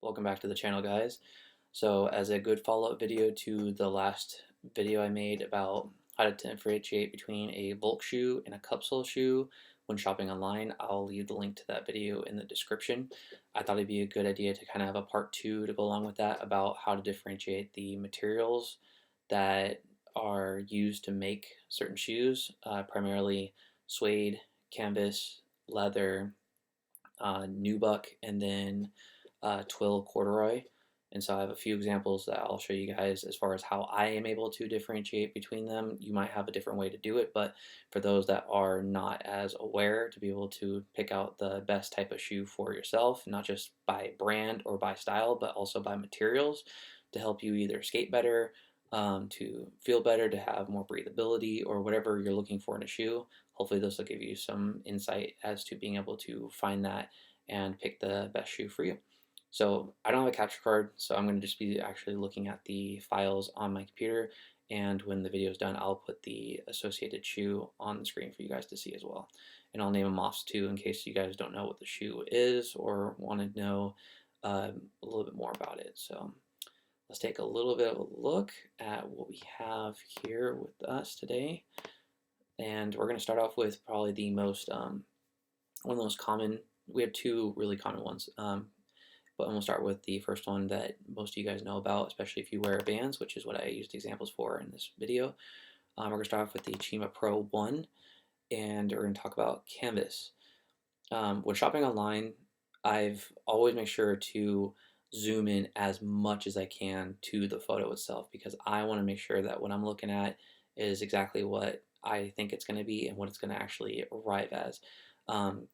Welcome back to the channel, guys. So as a good follow-up video to the last video I made about how to differentiate between a Vulc shoe and a cupsole shoe when shopping online, I'll leave the link to that video in the description. I thought it'd be a good idea to kind of have a part 2 to go along with that about how to differentiate the materials that are used to make certain shoes, primarily suede, canvas, leather, Nubuck, and then Twill corduroy. And so I have a few examples that I'll show you guys as far as how I am able to differentiate between them. You might have a different way to do it, but for those that are not as aware, to be able to pick out the best type of shoe for yourself, not just by brand or by style, but also by materials to help you either skate better, to feel better, to have more breathability, or whatever you're looking for in a shoe. Hopefully this will give you some insight as to being able to find that and pick the best shoe for you. So I don't have a capture card, so I'm going to just be actually looking at the files on my computer, and when the video is done, I'll put the associated shoe on the screen for you guys to see as well. And I'll name them off too in case you guys don't know what the shoe is or want to know a little bit more about it. So let's take a little bit of a look at what we have here with us today. And we're going to start off with probably the most, one of the most common. We have two really common ones. But we'll start with the first one that most of you guys know about, especially if you wear Vans, which is what I used examples for in this video. We're going to start off with the Chima Pro 1, and we're going to talk about canvas. When shopping online, I've always made sure to zoom in as much as I can to the photo itself, because I want to make sure that what I'm looking at is exactly what I think it's going to be and what it's going to actually arrive as.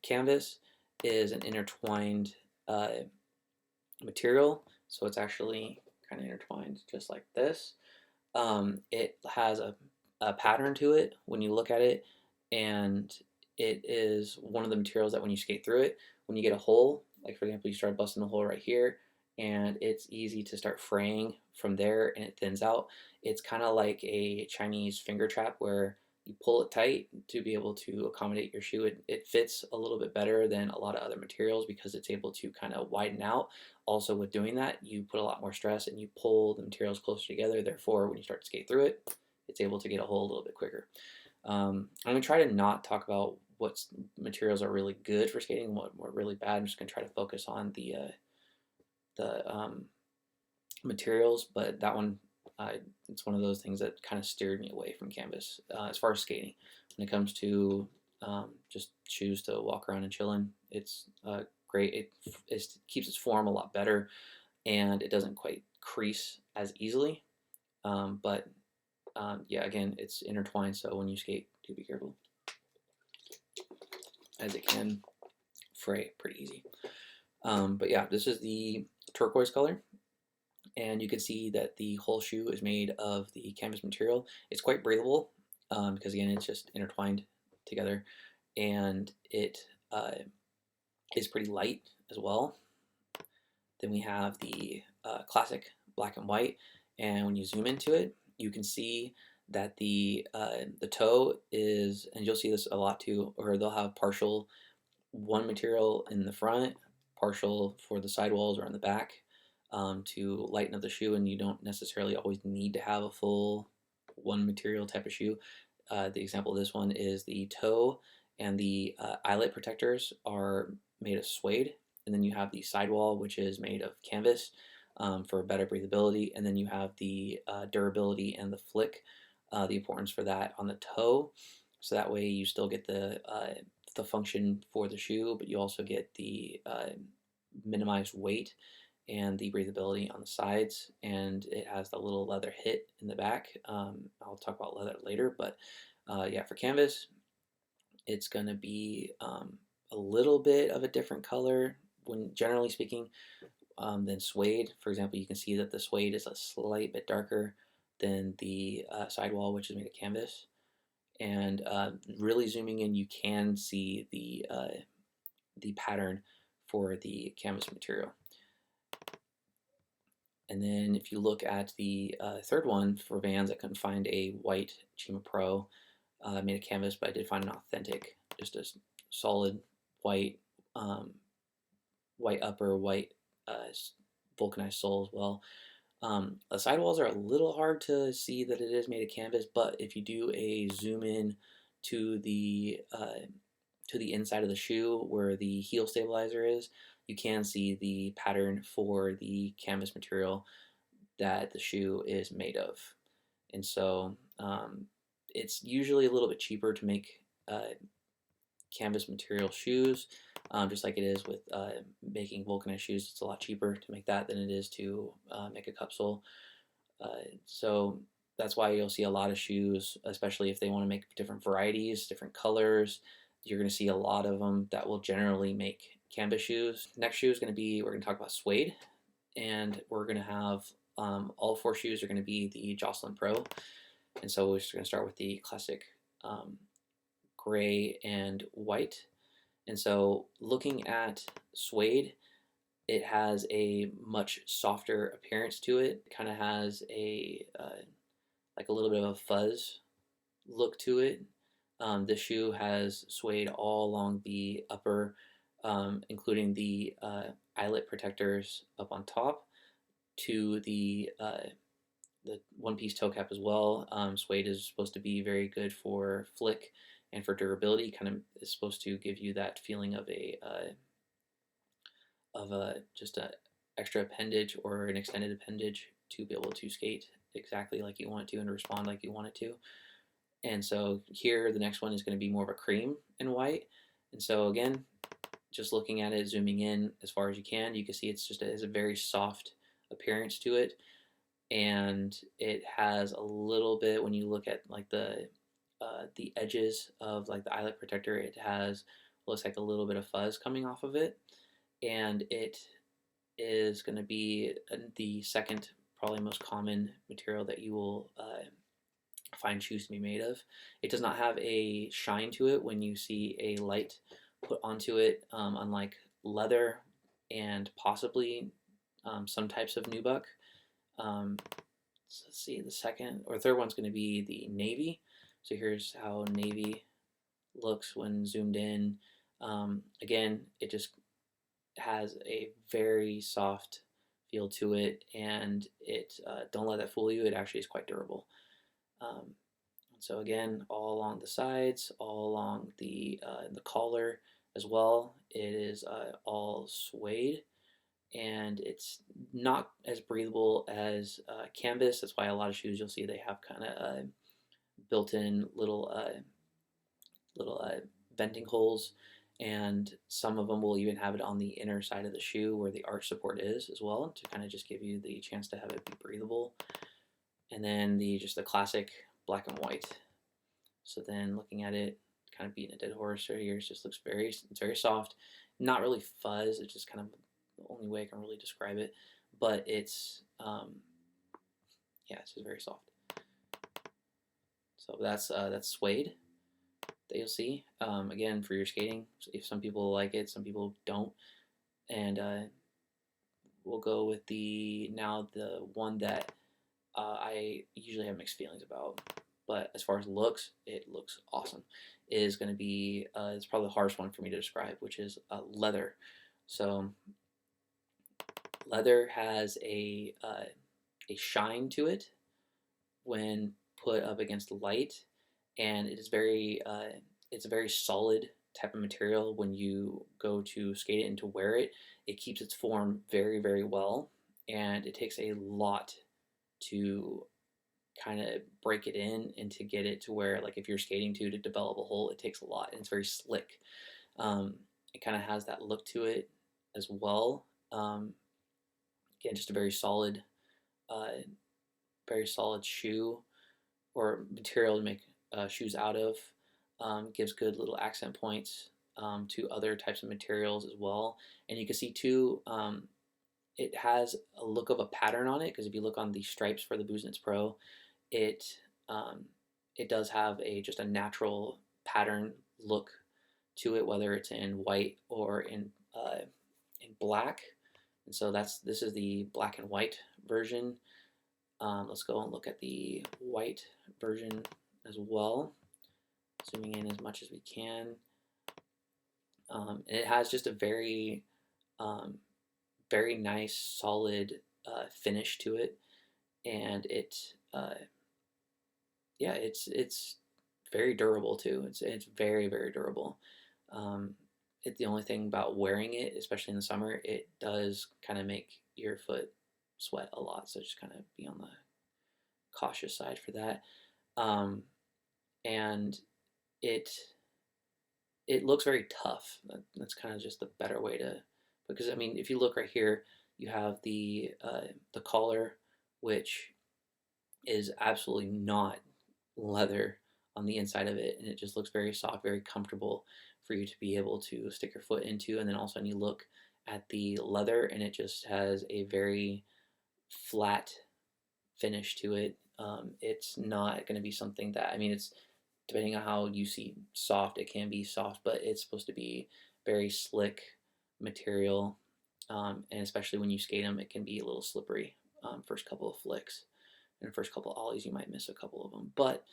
Canvas is an intertwined material, so it's actually kind of intertwined just like this. It has a pattern to it when you look at it, and it is one of the materials that when you skate through it, when you get a hole, like for example you start busting a hole right here, and it's easy to start fraying from there and it thins out. It's kind of like a Chinese finger trap where you pull it tight to be able to accommodate your shoe. It fits a little bit better than a lot of other materials because it's able to kind of widen out. Also with doing that, you put a lot more stress and you pull the materials closer together. Therefore, when you start to skate through it, it's able to get a hole a little bit quicker. I'm going to try to not talk about what materials are really good for skating and what are really bad. I'm just going to try to focus on the materials, but that one, it's one of those things that kind of steered me away from canvas as far as skating. When it comes to just shoes to walk around and chill in, it's great. It keeps its form a lot better, and it doesn't quite crease as easily. Yeah, again, it's intertwined, so when you skate, do be careful, as it can fray pretty easy. But yeah, this is the turquoise color, and you can see that the whole shoe is made of the canvas material. It's quite breathable because again, it's just intertwined together, and it is pretty light as well. Then we have the classic black and white, and when you zoom into it, you can see that the toe is, and you'll see this a lot too, or they'll have partial one material in the front, partial for the sidewalls or on the back, to lighten up the shoe, and you don't necessarily always need to have a full one material type of shoe. The example of this one is the toe and the eyelet protectors are made of suede, and then you have the sidewall, which is made of canvas for better breathability, and then you have the durability and the flick, the importance for that on the toe, so that way you still get the function for the shoe, but you also get the minimized weight and the breathability on the sides, and it has the little leather hit in the back. I'll talk about leather later, but yeah, for canvas, it's going to be a little bit of a different color when generally speaking than suede. For example, you can see that the suede is a slight bit darker than the sidewall, which is made of canvas. And really zooming in, you can see the pattern for the canvas material. And then if you look at the third one for Vans, I couldn't find a white Chima Pro made of canvas, but I did find an authentic, just a solid white, white upper, white vulcanized sole as well. The sidewalls are a little hard to see that it is made of canvas, but if you do a zoom in to the inside of the shoe where the heel stabilizer is, you can see the pattern for the canvas material that the shoe is made of. And so it's usually a little bit cheaper to make canvas material shoes, just like it is with making vulcanized shoes. It's a lot cheaper to make that than it is to make a cupsole. So that's why you'll see a lot of shoes, especially if they want to make different varieties, different colors. You're going to see a lot of them that will generally make canvas shoes. Next shoe is going to be, we're going to talk about Suede, and we're going to have all 4 shoes are going to be the Jocelyn Pro. And so we're just going to start with the classic gray and white. And so looking at Suede, it has a much softer appearance to it. It kind of has a like a little bit of a fuzz look to it. This shoe has suede all along the upper, including the eyelet protectors up on top, to the one-piece toe cap as well. Suede is supposed to be very good for flick and for durability. Kind of is supposed to give you that feeling of a just a extra appendage or an extended appendage to be able to skate exactly like you want it to and respond like you want it to. And so here the next one is going to be more of a cream and white. And so again, just looking at it, zooming in as far as you can see it's just has a very soft appearance to it. And it has a little bit, when you look at like the edges of like the eyelet protector, it has, looks like a little bit of fuzz coming off of it. And it is going to be the second probably most common material that you will find shoes to be made of. It does not have a shine to it when you see a light put onto it, unlike leather and possibly some types of nubuck. So let's see, the second or third one's going to be the navy. So here's how navy looks when zoomed in. Again, it just has a very soft feel to it, and it don't let that fool you. It actually is quite durable. So again, all along the sides, all along the collar as well, it is all suede, and it's not as breathable as canvas. That's why a lot of shoes you'll see they have kind of built-in little venting holes, and some of them will even have it on the inner side of the shoe where the arch support is as well, to kind of just give you the chance to have it be breathable. And then just the classic black and white. So then looking at it, kind of beating a dead horse right here, it just looks it's very soft, not really fuzz. It's just kind of the only way I can really describe it, but it's yeah, it's just very soft. So that's suede that you'll see. Again, for your skating, if some people like it, some people don't. And we'll go with the one that I usually have mixed feelings about, but as far as looks, it looks awesome. Is going to be it's probably the hardest one for me to describe, which is leather. So leather has a shine to it when put up against light, and it is it's a very solid type of material. When you go to skate it and to wear it, it keeps its form very, very well, and it takes a lot to kind of break it in and to get it to where, like, if you're skating to develop a hole, it takes a lot, and it's very slick. It kind of has that look to it as well. Again, just a very solid shoe or material to make shoes out of. Gives good little accent points to other types of materials as well. And you can see too, it has a look of a pattern on it, because if you look on the stripes for the Business Pro, it does have just a natural pattern look to it, whether it's in white or in black. And so this is the black and white version. Let's go and look at the white version as well, zooming in as much as we can. And it has just a very very nice, solid finish to it, and yeah, it's very durable too. It's very very durable. Um, the only thing about wearing it, especially in the summer, it does kind of make your foot sweat a lot. So just kind of be on the cautious side for that. Um, and it it looks very tough. That's kind of just the better way to, because I mean, if you look right here, you have the collar, which is absolutely not leather on the inside of it, and it just looks very soft, very comfortable for you to be able to stick your foot into. And then also, when you look at the leather, and it just has a very flat finish to it. It's not going to be something that, I mean, it's depending on how you see soft, it can be soft, but it's supposed to be very slick material. And especially when you skate them, it can be a little slippery. First couple of flicks and the first couple of ollies, you might miss a couple of them. But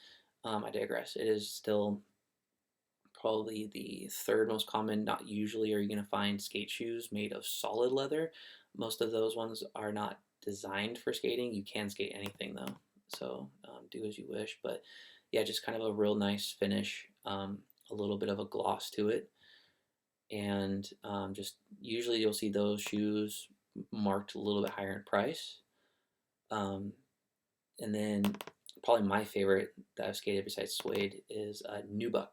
I digress. It is still probably the third most common. Not usually are you going to find skate shoes made of solid leather. Most of those ones are not designed for skating. You can skate anything though, so do as you wish. But yeah, just kind of a real nice finish, a little bit of a gloss to it, and just usually you'll see those shoes marked a little bit higher in price. And then probably my favorite that I've skated besides Suede is Nubuck.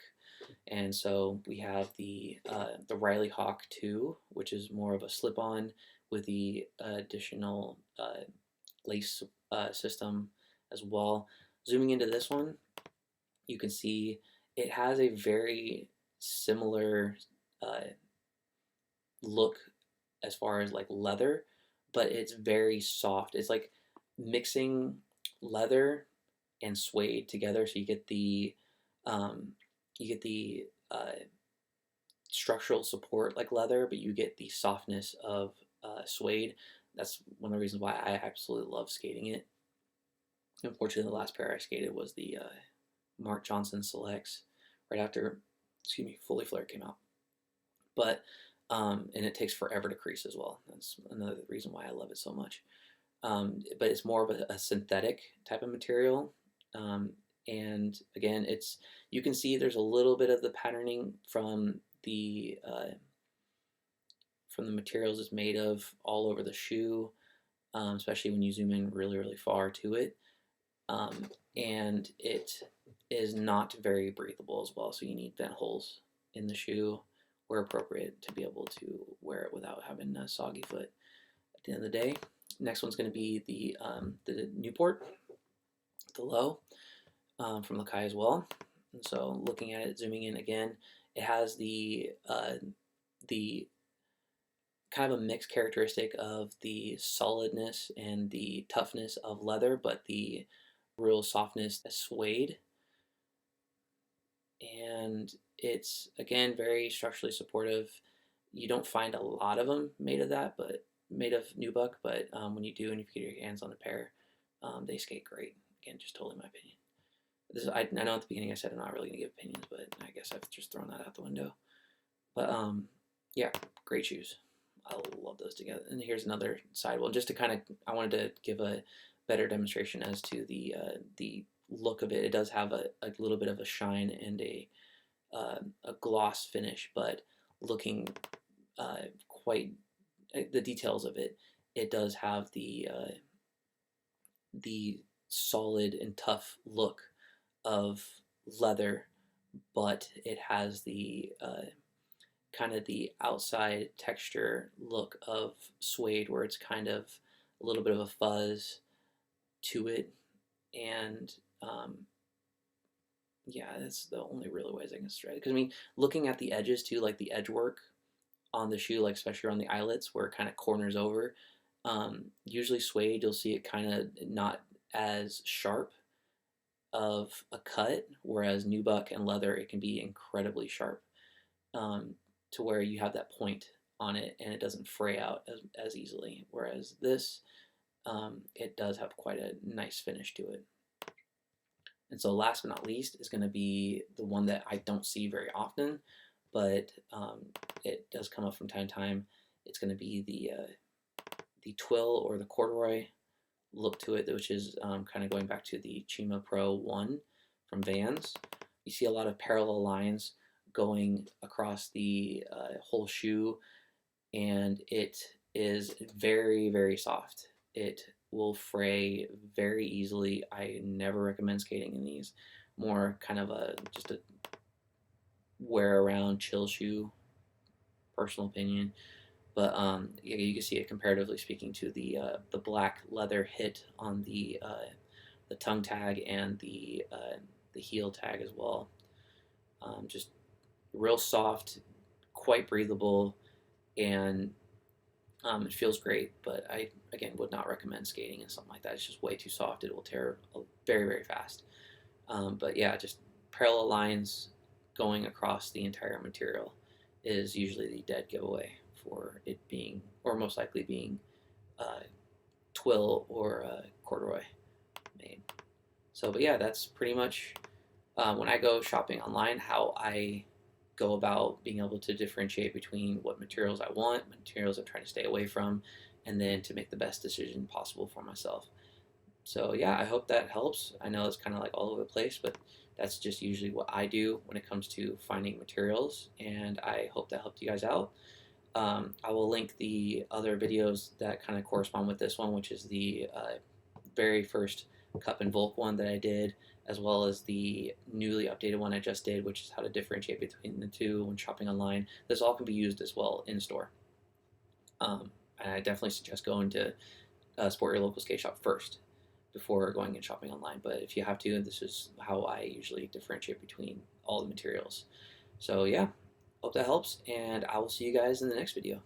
And so we have the Riley Hawk 2, which is more of a slip-on with the additional lace system as well. Zooming into this one, you can see it has a very similar look as far as like leather, but it's very soft. It's like mixing leather and suede together, so um, you get the structural support like leather, but you get the softness of suede. That's one of the reasons why I absolutely love skating it. Unfortunately, the last pair I skated was the Mark Johnson Selects right after, excuse me, Fully Flared came out. But and it takes forever to crease as well. That's another reason why I love it so much. But it's more of a synthetic type of material. And again, you can see there's a little bit of the patterning from the materials it's made of all over the shoe, especially when you zoom in really really far to it. And it is not very breathable as well, so you need vent holes in the shoe where appropriate to be able to wear it without having a soggy foot at the end of the day. Next one's going to be the Newport, the low, from Lakai as well. And so looking at it, zooming in again, it has the kind of a mixed characteristic of the solidness and the toughness of leather, but the real softness of suede. And it's again very structurally supportive. You don't find a lot of them made of that, but made of Nubuck. But when you do, and if you get your hands on a pair, they skate great. Again, just totally my opinion. I know at the beginning I said I'm not really gonna give opinions, but I guess I've just thrown that out the window. But yeah, great shoes. I love those together. And here's another side. Well, just to kind of, I wanted to give a better demonstration as to the look of it. It does have a little bit of a shine and a gloss finish, but looking quite the details of it, it does have the solid and tough look of leather, but it has the kind of the outside texture look of suede, where it's kind of a little bit of a fuzz to it. And yeah, that's the only real ways I can describe it. Because I mean, looking at the edges too, like the edge work on the shoe, like especially around the eyelets where it kind of corners over. Usually suede, you'll see it kind of not as sharp of a cut, whereas Nubuck and leather, it can be incredibly sharp, to where you have that point on it and it doesn't fray out as easily. Whereas this, it does have quite a nice finish to it. And so last but not least is going to be the one that I don't see very often, but it does come up from time to time. It's going to be the twill or the corduroy look to it, which is kind of going back to the Chima Pro 1 from Vans. You see a lot of parallel lines going across the whole shoe, and it is very, very soft. It will fray very easily. I never recommend skating in these. More kind of just a wear around chill shoe, personal opinion. But you can see it comparatively speaking to the black leather hit on the tongue tag and the heel tag as well. Just real soft, quite breathable, and it feels great. But I again would not recommend skating in something like that. It's just way too soft. It will tear very, very fast. But yeah, just parallel lines going across the entire material is usually the dead giveaway for it being, or most likely being, twill or corduroy made. So, but yeah, that's pretty much when I go shopping online, how I go about being able to differentiate between what materials I want, materials I'm trying to stay away from, and then to make the best decision possible for myself. So yeah, I hope that helps. I know it's kind of like all over the place, but that's just usually what I do when it comes to finding materials, and I hope that helped you guys out. I will link the other videos that kind of correspond with this one, which is the very first Cup and Vulc one that I did, as well as the newly updated one I just did, which is how to differentiate between the two when shopping online. This all can be used as well in store. And I definitely suggest going to support your local skate shop first before going and shopping online. But if you have to, this is how I usually differentiate between all the materials. So yeah, hope that helps, and I will see you guys in the next video.